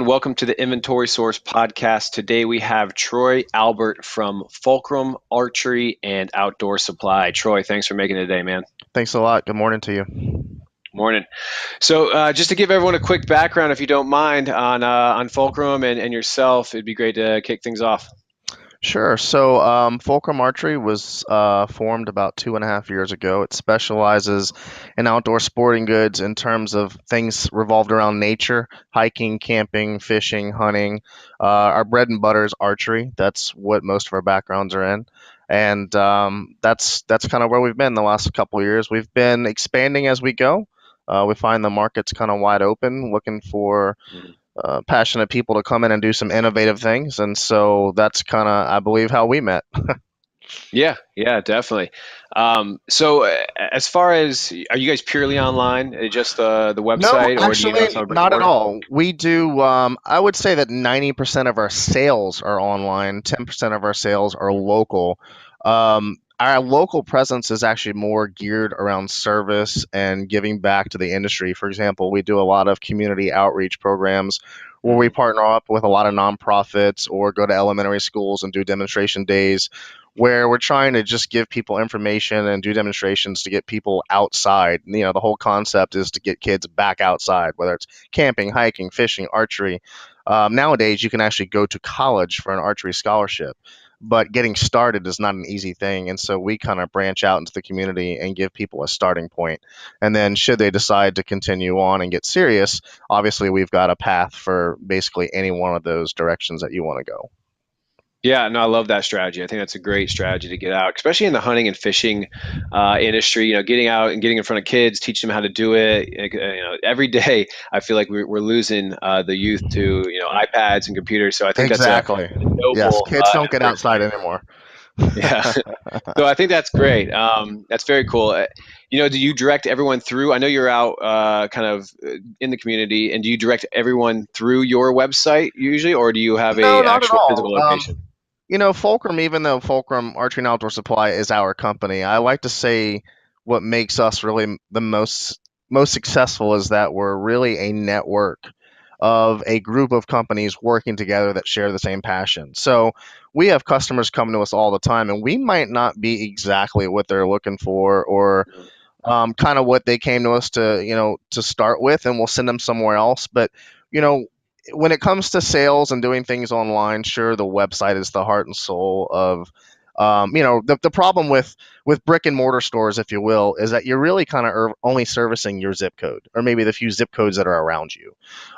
everyone. Welcome to the Inventory Source podcast. Today we have Troy Albert from Fulcrum Archery and Outdoor Supply. Troy, thanks for making it today, man. Thanks a lot. Good morning to you. Morning. So, just to give everyone a quick background, if you don't mind, on Fulcrum and yourself, it'd be great to kick things off. Sure. Fulcrum Archery was formed about 2.5 years ago. It specializes in outdoor sporting goods in terms of things revolved around nature, hiking, camping, fishing, hunting. Our bread and butter is archery. That's what most of our backgrounds are in. And that's kind of where we've been the last couple of years. We've been expanding as we go. We find the market's kind of wide open, looking for passionate people to come in and do some innovative things. And so that's kind of, I believe, how we met. Yeah, yeah, definitely. As far as, are you guys purely online, just the No, website, or do you also actually, have brick and not at mortar? all. We do, I would say that 90% of our sales are online, 10% of our sales are local. Our local presence is actually more geared around service and giving back to the industry. For example, we do a lot of community outreach programs where we Mhm. partner up with a lot of nonprofits or go to elementary schools and do demonstration days where we're trying to just give people information and do demonstrations to get people outside. The whole concept is to get kids back outside, whether it's camping, hiking, fishing, archery. Nowadays, you can actually go to college for an archery scholarship, but getting started is not an easy thing. And so we kind of branch out into the community and give people a starting point. And then, should they decide to continue on and get serious, obviously, we've got a path for basically any one of those directions that you want to go. Yeah, no, I love that strategy. I think that's a great strategy to get out, especially in the hunting and fishing industry. Getting out and getting in front of kids, teach them how to do it. Every day I feel like we're losing the youth to iPads and computers. So I think that's a Exactly. Yes, noble kids don't get effort. outside anymore. Yeah, so I think that's great. That's very cool. Do you direct everyone through? I know you're out kind of in the community, and do you direct everyone through your website usually, or do you have No, a not at actual all. physical location? Fulcrum, even though Fulcrum Archery and Outdoor Supply is our company, I like to say what makes us really the most successful is that we're really a network of a group of companies working together that share the same passion. So we have customers come to us all the time, and we might not be exactly what they're looking for or kind of what they came to us to start with, and we'll send them somewhere else. But you know, when it comes to sales and doing things online, sure, the website is the heart and soul of. The problem with brick and mortar stores, if you will, is that you're really kind of only servicing your zip code or maybe the few zip codes that are around you.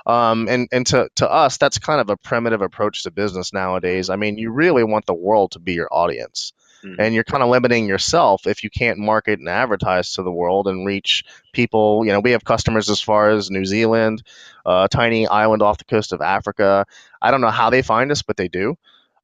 And to us, that's kind of a primitive approach to business nowadays. I mean, you really want the world to be your audience, Mhm. and you're kind of limiting yourself if you can't market and advertise to the world and reach people. We have customers as far as New Zealand, a tiny island off the coast of Africa. I don't know how they find us, but they do.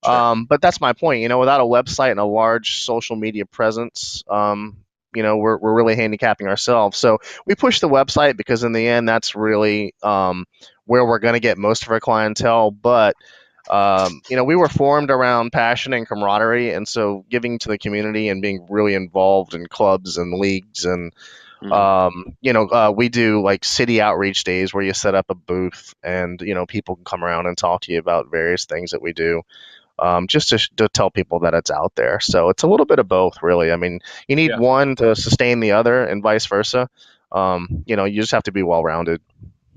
Sure. But that's my point. Without a website and a large social media presence, we're really handicapping ourselves. So we push the website because in the end, that's really where we're going to get most of our clientele. But we were formed around passion and camaraderie, and so giving to the community and being really involved in clubs and leagues, and Mhm. we do like city outreach days where you set up a booth, and people can come around and talk to you about various things that we do, just to tell people that it's out there. So it's a little bit of both, really. I mean, you need Yeah. one to sustain the other, and vice versa. You just have to be well rounded.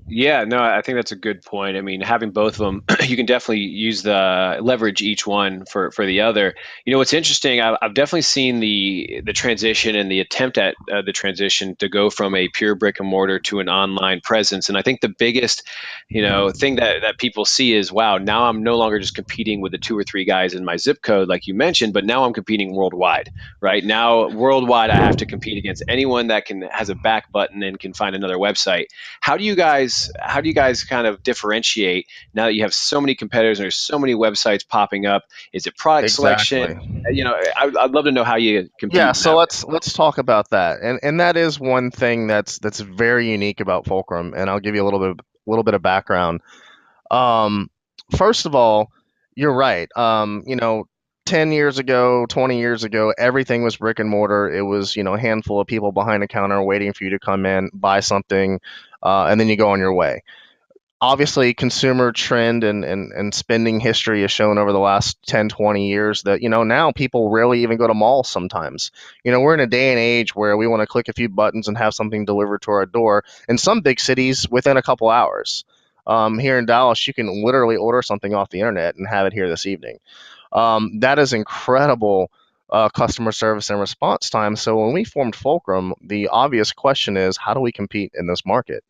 Yeah, no, I think that's a good point. I mean, having both of them, you can definitely use the leverage each one for the other. What's interesting, I've definitely seen the transition and the attempt at the transition to go from a pure brick and mortar to an online presence. And I think the biggest, thing that people see is, wow, now I'm no longer just competing with the two or three guys in my zip code, like you mentioned, but now I'm competing worldwide, right? Now worldwide, I have to compete against anyone that can has a back button and can find another website. How do you guys kind of differentiate now that you have so many competitors and there's so many websites popping up? Is it product selection? Exactly. I'd love to know how you Yeah, compete in so that way. let's talk about that. And that is one thing that's very unique about Fulcrum, and I'll give you a little bit of background. Um, First of all, you're right. 10 years ago, 20 years ago, everything was brick and mortar. It was, a handful of people behind a counter waiting for you to come in, buy something, and then you go on your way. Obviously consumer trend and spending history has shown over the last 10, 20 years that, now people rarely even go to malls sometimes. We're in a day and age where we want to click a few buttons and have something delivered to our door. In some big cities, within a couple hours. Here in Dallas, you can literally order something off the internet and have it here this evening. That is incredible customer service and response time. So when we formed Fulcrum, the obvious question is, how do we compete in this market?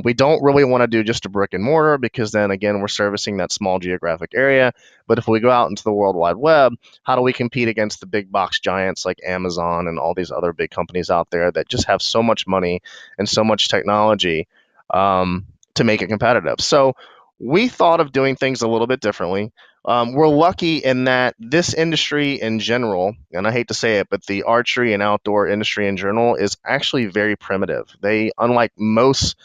We don't really want to do just a brick and mortar because then again, we're servicing that small geographic area. But if we go out into the World Wide Web, how do we compete against the big box giants like Amazon and all these other big companies out there that just have so much money and so much technology to make it competitive? So we thought of doing things a little bit differently. We're lucky in that this industry in general, and I hate to say it, but the archery and outdoor industry in general is actually very primitive. They, unlike most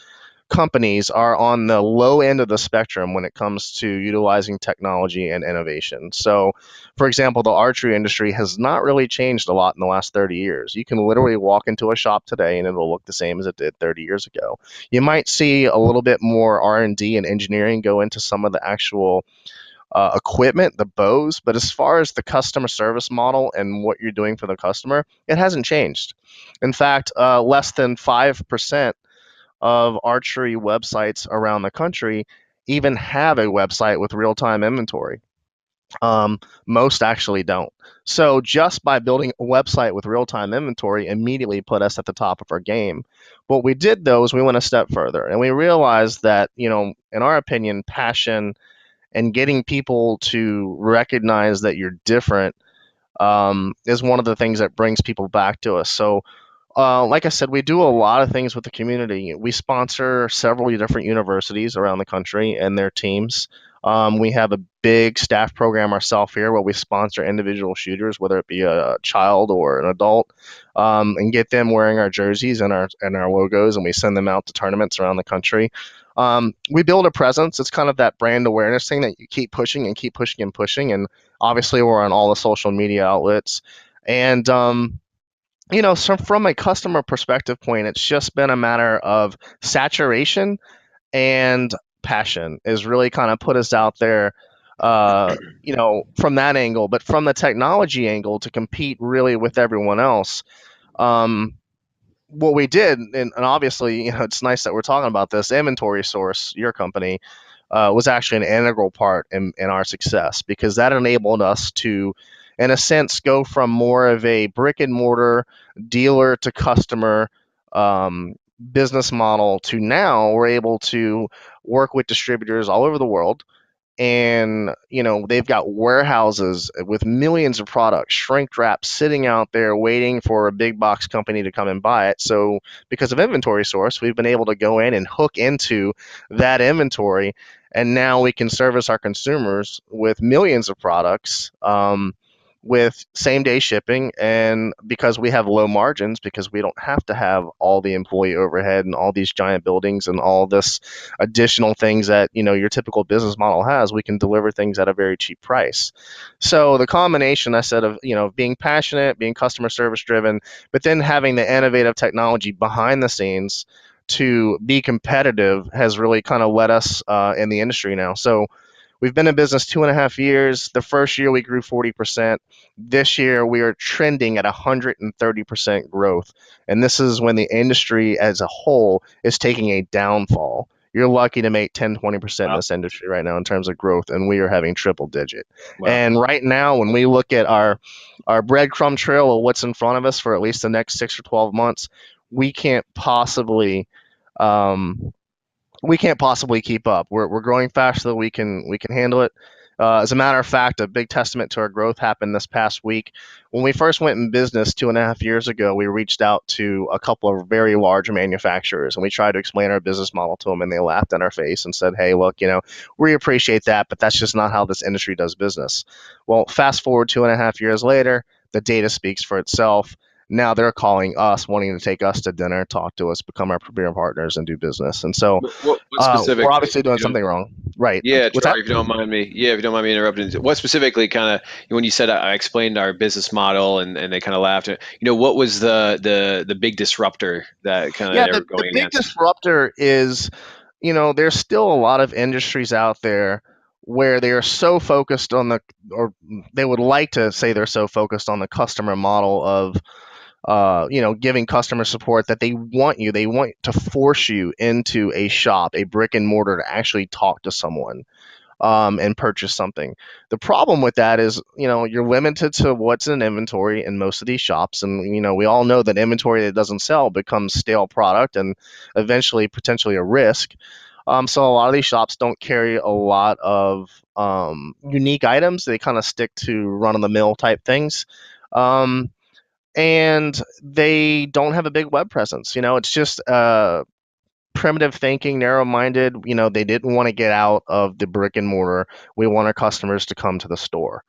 companies, are on the low end of the spectrum when it comes to utilizing technology and innovation. So, for example, the archery industry has not really changed a lot in the last 30 years. You can literally walk into a shop today and it'll look the same as it did 30 years ago. You might see a little bit more R&D and engineering go into some of the actual equipment, the bows, but as far as the customer service model and what you're doing for the customer, it hasn't changed. In fact, less than 5% of archery websites around the country even have a website with real time inventory. Most actually don't. So just by building a website with real time inventory immediately put us at the top of our game. What we did though is we went a step further and we realized that, in our opinion, passion and getting people to recognize that you're different is one of the things that brings people back to us. So like I said, we do a lot of things with the community. We sponsor several different universities around the country and their teams. We have a big staff program ourselves here where we sponsor individual shooters, whether it be a child or an adult, and get them wearing our jerseys and our logos, and we send them out to tournaments around the country. We build a presence. It's kind of that brand awareness thing that you keep pushing and keep pushing and pushing. And obviously, we're on all the social media outlets. And so from a customer perspective point, it's just been a matter of saturation and passion is really kind of put us out there, from that angle. But from the technology angle to compete really with everyone else, um, what we did, and obviously, it's nice that we're talking about this. Inventory Source, your company, was actually an integral part in our success because that enabled us to, in a sense, go from more of a brick and mortar dealer to customer business model to now we're able to work with distributors all over the world, and they've got warehouses with millions of products shrink wrapped sitting out there waiting for a big box company to come and buy it. So because of Inventory Source, we've been able to go in and hook into that inventory, and now we can service our consumers with millions of products, with same day shipping. And because we have low margins, because we don't have to have all the employee overhead and all these giant buildings and all this additional things that your typical business model has, we can deliver things at a very cheap price. So the combination, I said, of being passionate, being customer service driven, but then having the innovative technology behind the scenes to be competitive has really kind of led us in the industry now. So we've been in business 2.5 years. The first year we grew 40%. This year we are trending at 130% growth. And this is when the industry as a whole is taking a downfall. You're lucky to make 10, 20% in Wow. this industry right now in terms of growth, and we are having triple digit. Wow. And right now, when we look at our breadcrumb trail of what's in front of us for at least the next 6 or 12 months, we can't possibly um, we can't possibly keep up. We're growing faster than we can handle it. As a matter of fact, a big testament to our growth happened this past week. When we first went in business 2.5 years ago, we reached out to a couple of very large manufacturers and we tried to explain our business model to them, and they laughed in our face and said, "Hey, look, we appreciate that, but that's just not how this industry does business." Well, fast forward 2.5 years later, the data speaks for itself. Now they're calling us, wanting to take us to dinner, talk to us, become our premier partners, and do business. And so What we're specifically, obviously doing you know, something wrong, right? yeah, What's that? Charlie, if you don't mind me, yeah, if you don't mind me interrupting, what specifically kind of, when you said I explained our business model and they kind of laughed, what was the big disruptor that kind of Yeah, they the were the going big against? disruptor is, there's still a lot of industries out there where they are so focused on or they would like to say they're so focused on the customer model of, giving customer support that they want to force you into a shop, a brick and mortar, to actually talk to someone, and purchase something. The problem with that is, you're limited to what's in inventory in most of these shops. And, we all know that inventory that doesn't sell becomes stale product and eventually potentially a risk. So a lot of these shops don't carry a lot of unique items. They kind of stick to run of the mill type things. Um, and they don't have a big web presence. It's just primitive thinking, narrow minded. They didn't want to get out of the brick and mortar. We want our customers to come to the store.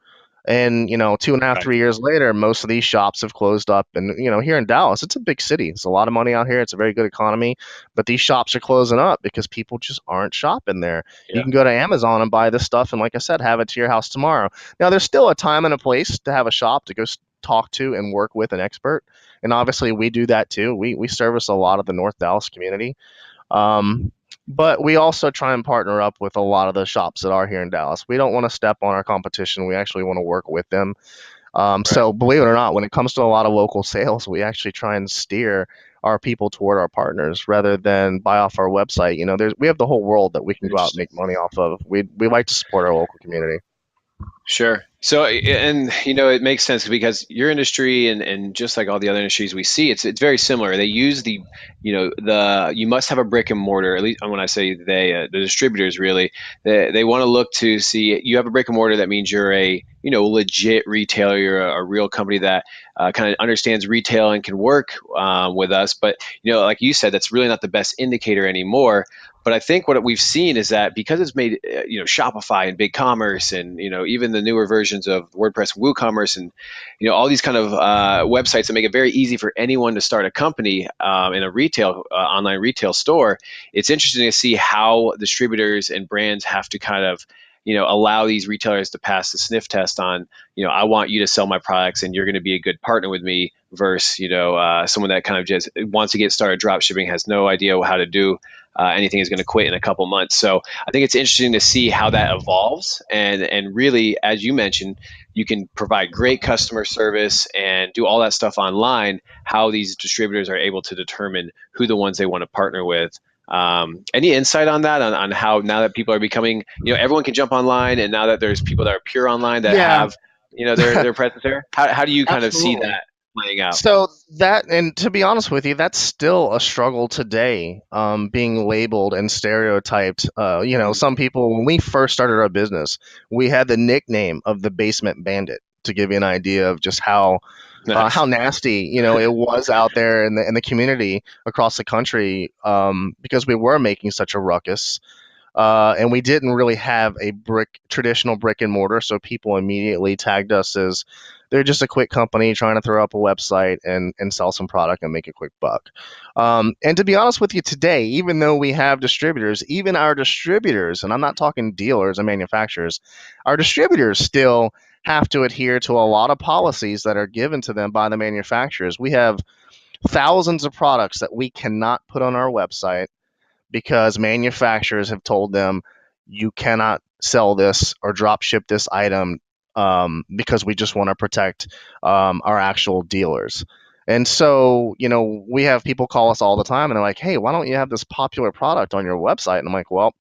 And, 2.5, Right. 3 years later, most of these shops have closed up. And, here in Dallas, it's a big city. It's a lot of money out here. It's a very good economy. But these shops are closing up because people just aren't shopping there. You Yeah. can go to Amazon and buy this stuff. And like I said, have it to your house tomorrow. Now, there's still a time and a place to have a shop to go talk to and work with an expert. And obviously, we do that too. We service a lot of the North Dallas community. Um, but we also try and partner up with a lot of the shops that are here in Dallas. We don't want to step on our competition. We actually want to work with them. Right. So believe it or not, when it comes to a lot of local sales, we actually try and steer our people toward our partners rather than buy off our website. We have the whole world that we can go out and Interesting. make money off of. We like to support our local community. Sure. So, and it makes sense because your industry and just like all the other industries we see, it's very similar. They use you must have a brick and mortar. At least when I say they, the distributors really, they want to look to see you have a brick and mortar. That means you're a legit retailer. You're a real company that kind of understands retail and can work with us. But like you said, that's really not the best indicator anymore. But I think what we've seen is that because it's made, Shopify and BigCommerce and, even the newer versions of WordPress and WooCommerce and, all these kind of websites that make it very easy for anyone to start a company in a retail, online retail store. It's interesting to see how distributors and brands have to kind of, allow these retailers to pass the sniff test on, I want you to sell my products and you're going to be a good partner with me versus, someone that kind of just wants to get started drop shipping, has no idea how to do anything, is going to quit in a couple months. So I think it's interesting to see how that evolves. And really, as you mentioned, you can provide great customer service and do all that stuff online. How these distributors are able to determine who the ones they want to partner with. Any insight on that? On how now that people are becoming, everyone can jump online, and now that there's people that are pure online that Yeah, have, their presence there. How do you kind of see absolutely. that playing out? So that, and to be honest with you, that's still a struggle today, being labeled and stereotyped. Mm, Some people, when we first started our business, we had the nickname of the Basement Bandit to give you an idea of just how nice. nasty, it was out there in the community across the country, because we were making such a ruckus. And we didn't really have a traditional brick and mortar, so people immediately tagged us as they're just a quick company trying to throw up a website and sell some product and make a quick buck. And to be honest with you, today, even though we have distributors, even our distributors, and I'm not talking dealers and manufacturers, our distributors still have to adhere to a lot of policies that are given to them by the manufacturers. We have thousands of products that we cannot put on our website because manufacturers have told them you cannot sell this or drop ship this item, because we just want to protect our actual dealers. And so, we have people call us all the time and they're like, hey, why don't you have this popular product on your website? And I'm like, well,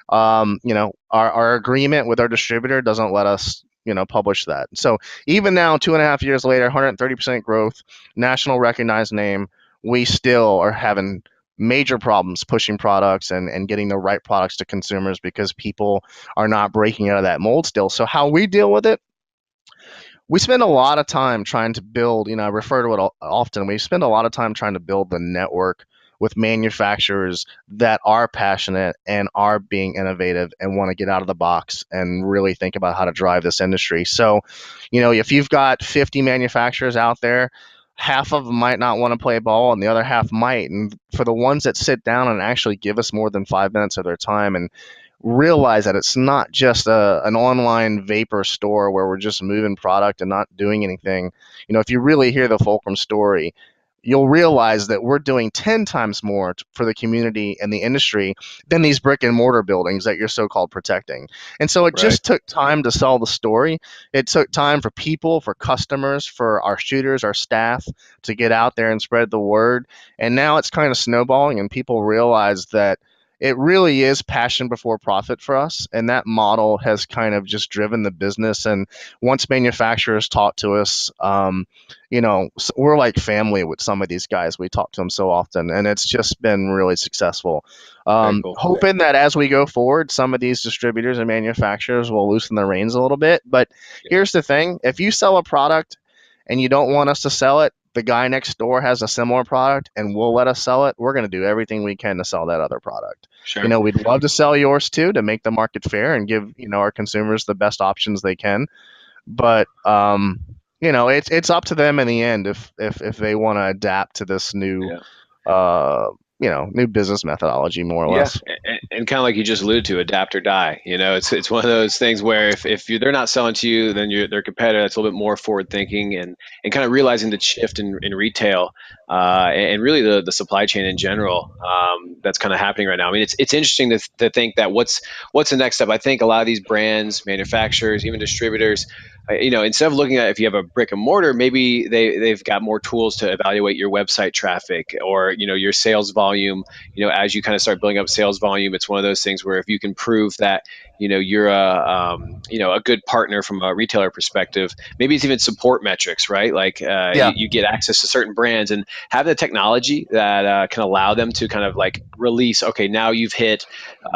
our agreement with our distributor doesn't let us, publish that. So even now, 2.5 years later, 130% growth, national recognized name, we still are having major problems pushing products and getting the right products to consumers because people are not breaking out of that mold still. So how we deal with it, we spend a lot of time trying to build, I refer to it often, we spend a lot of time trying to build the network with manufacturers that are passionate and are being innovative and want to get out of the box and really think about how to drive this industry. So, if you've got 50 manufacturers out there, half of them might not want to play ball and the other half might. And for the ones that sit down and actually give us more than 5 minutes of their time and realize that it's not just an online vapor store where we're just moving product and not doing anything. If you really hear the Fulcrum story, you'll realize that we're doing 10 times more for the community and the industry than these brick and mortar buildings that you're so-called protecting. And so it Right. just took time to sell the story. It took time for people, for customers, for our shooters, our staff to get out there and spread the word. And now it's kind of snowballing, and people realize that it really is passion before profit for us. And that model has kind of just driven the business. And once manufacturers talk to us, we're like family with some of these guys. We talk to them so often, and it's just been really successful. Very cool. Hoping that as we go forward, some of these distributors and manufacturers will loosen the reins a little bit. But Yeah. here's the thing: if you sell a product and you don't want us to sell it, the guy next door has a similar product and will let us sell it. We're going to do everything we can to sell that other product. Sure. We'd love to sell yours too, to make the market fair and give our consumers the best options they can. But it's up to them in the end if they want to adapt to this new Yeah. new business methodology, more or Yeah, less. and kind of like you just alluded to, adapt or die. It's one of those things where they're not selling to you, then their competitor that's a little bit more forward thinking, and kind of realizing the shift in retail, and really the supply chain in general, that's kind of happening right now. I mean, it's interesting to think that what's the next step. I think a lot of these brands, manufacturers, even distributors, instead of looking at if you have a brick and mortar, maybe they've got more tools to evaluate your website traffic or your sales volume. As you kind of start building up sales volume, it's one of those things where if you can prove that you're a good partner from a retailer perspective, maybe it's even support metrics, right? Like Yeah, you get access to certain brands and have the technology that can allow them to kind of like release, okay, now you've hit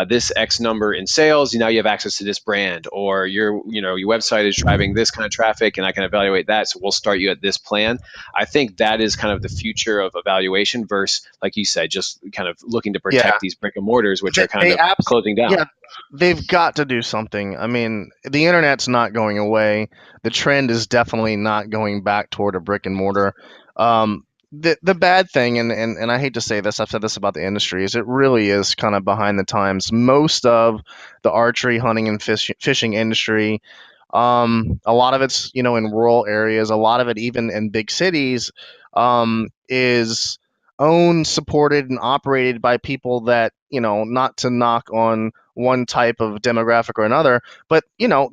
this X number in sales, now you have access to this brand, or your website is driving this kind of traffic and I can evaluate that, so we'll start you at this plan. I think that is kind of the future of evaluation versus, like you said, just kind of looking to yeah. protect these brick and mortars, which They, are kind they of abs- closing down. yeah, they've got to do something. I mean, the internet's not going away. The trend is definitely not going back toward a brick and mortar. The bad thing, and I hate to say this, I've said this about the industry, is it really is kind of behind the times. Most of the archery, hunting, and fishing industry, a lot of it's in rural areas. A lot of it even in big cities, is owned, supported, and operated by people that not to knock on one type of demographic or another, but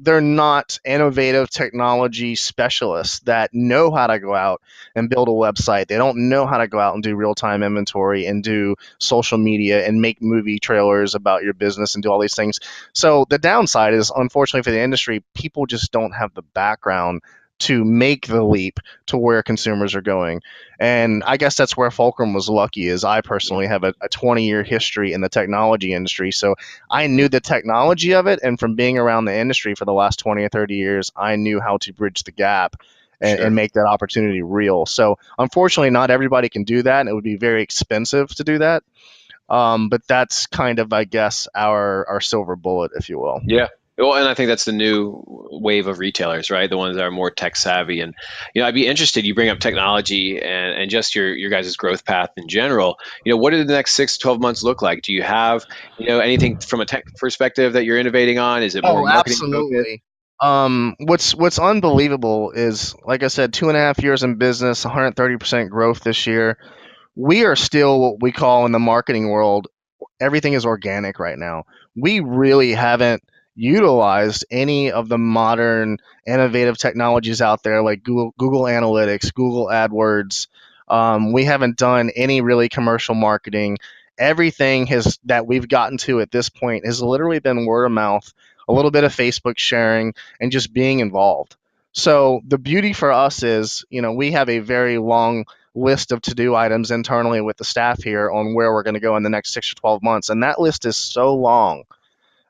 they're not innovative technology specialists that know how to go out and build a website. They don't know how to go out and do real-time inventory and do social media and make movie trailers about your business and do all these things. So the downside is, unfortunately for the industry, people just don't have the background to make the leap to where consumers are going. And I guess that's where Fulcrum was lucky, is I Yeah. personally have a 20-year history in the technology industry. So I knew the technology of it, and from being around the industry for the last 20 or 30 years, I knew how to bridge the gap and Sure. make that opportunity real. So unfortunately, not everybody can do that, and it would be very expensive to do that. But that's kind of, I guess, our silver bullet, if you will. Yeah. Well, and I think that's the new wave of retailers, right? The ones that are more tech savvy. And I'd be interested. You bring up technology and just your guys' growth path in general. What do the next 6 to 12 months look like? Do you have anything from a tech perspective that you're innovating on? Is it more Oh, marketing focused? absolutely. What's unbelievable is, like I said, 2.5 years in business, 130% growth this year. We are still what we call in the marketing world, everything is organic right now. We really haven't utilized any of the modern innovative technologies out there, like Google Analytics, Google AdWords. We haven't done any really commercial marketing. Everything has that we've gotten to at this point has literally been word of mouth, a little bit of Facebook sharing, and just being involved. So the beauty for us is, we have a very long list of to-do items internally with the staff here on where we're going to go in the next 6 to 12 months, and that list is so long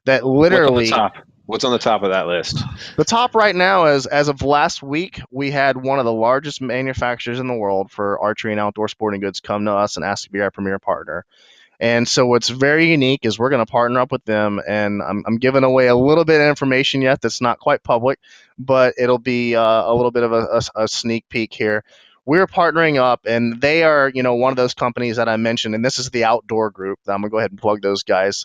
that What's on the literally top? What's on the top of that list? the top right now is, as of last week, we had one of the largest manufacturers in the world for archery and outdoor sporting goods come to us and ask to be our premier partner. And so what's very unique is we're going to partner up with them, and I'm giving away a little bit of information yet that's not quite public, but it'll be a little bit of a sneak peek here. We're partnering up, and they are, one of those companies that I mentioned, and this is the Outdoor Group. I'm gonna go ahead and plug those guys.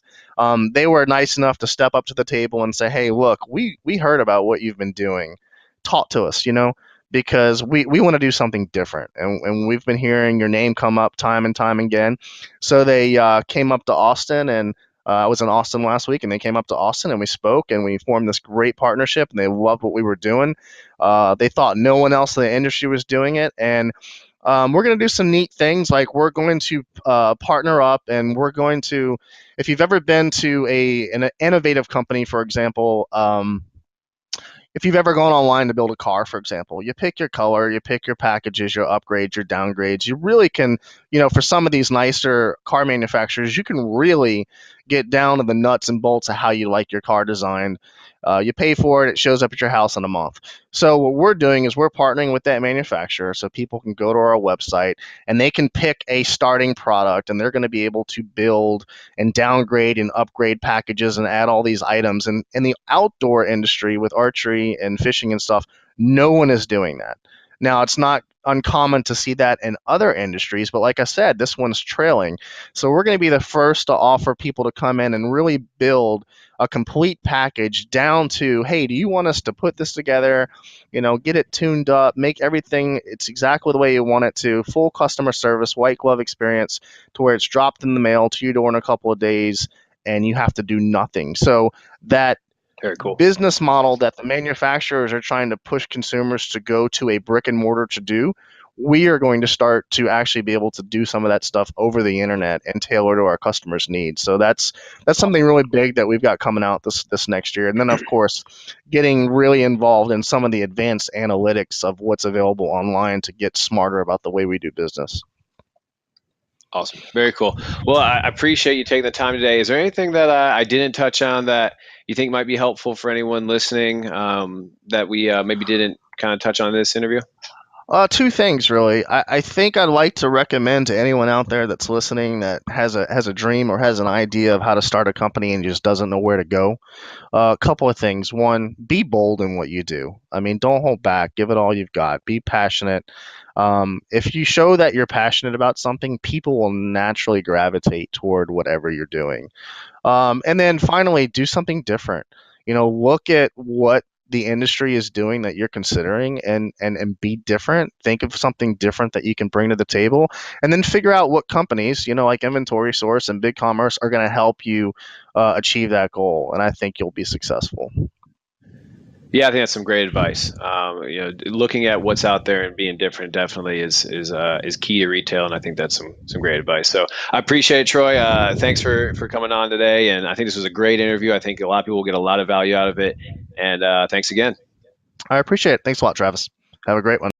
They were nice enough to step up to the table and say, "Hey, look, we heard about what you've been doing. Talk to us. because we want to do something different. And we've been hearing your name come up time and time again. So they came up to Austin, and I was in Austin last week, and they came up to Austin, and we spoke, and we formed this great partnership, and they loved what we were doing. They thought no one else in the industry was doing it, and we're going to do some neat things. Like we're going to partner up, and we're going to, if you've ever been to an innovative company, for example, if you've ever gone online to build a car, for example, you pick your color, you pick your packages, your upgrades, your downgrades. You really can, for some of these nicer car manufacturers, you can really get down to the nuts and bolts of how you like your car designed. You pay for it, it shows up at your house in a month. So, what we're doing is we're partnering with that manufacturer so people can go to our website and they can pick a starting product, and they're going to be able to build and downgrade and upgrade packages and add all these items. And in the outdoor industry with archery and fishing and stuff, no one is doing that. Now, it's not uncommon to see that in other industries, but like I said, this one's trailing. So we're going to be the first to offer people to come in and really build a complete package down to, hey, do you want us to put this together, get it tuned up, make everything it's exactly the way you want it to, full customer service, white glove experience, to where it's dropped in the mail to your door in a couple of days and you have to do nothing. So that Very cool. business model that the manufacturers are trying to push consumers to go to a brick and mortar to do, we are going to start to actually be able to do some of that stuff over the internet and tailor to our customers' needs. So that's something really big that we've got coming out this next year. And then of course, getting really involved in some of the advanced analytics of what's available online to get smarter about the way we do business. Awesome. Very cool. Well, I appreciate you taking the time today. Is there anything that I didn't touch on that you think might be helpful for anyone listening, that we maybe didn't kind of touch on in this interview? Two things really. I think I'd like to recommend to anyone out there that's listening that has a dream or has an idea of how to start a company and just doesn't know where to go. A couple of things. One, be bold in what you do. I mean, don't hold back. Give it all you've got. Be passionate. If you show that you're passionate about something, people will naturally gravitate toward whatever you're doing. And then finally, do something different. Look at what the industry is doing that you're considering, and be different. Think of something different that you can bring to the table, and then figure out what companies, like Inventory Source and BigCommerce, are going to help you achieve that goal. And I think you'll be successful. Yeah, I think that's some great advice. Looking at what's out there and being different definitely is key to retail, and I think that's some great advice. So I appreciate it, Troy. Thanks for coming on today, and I think this was a great interview. I think a lot of people will get a lot of value out of it, and thanks again. I appreciate it. Thanks a lot, Travis. Have a great one.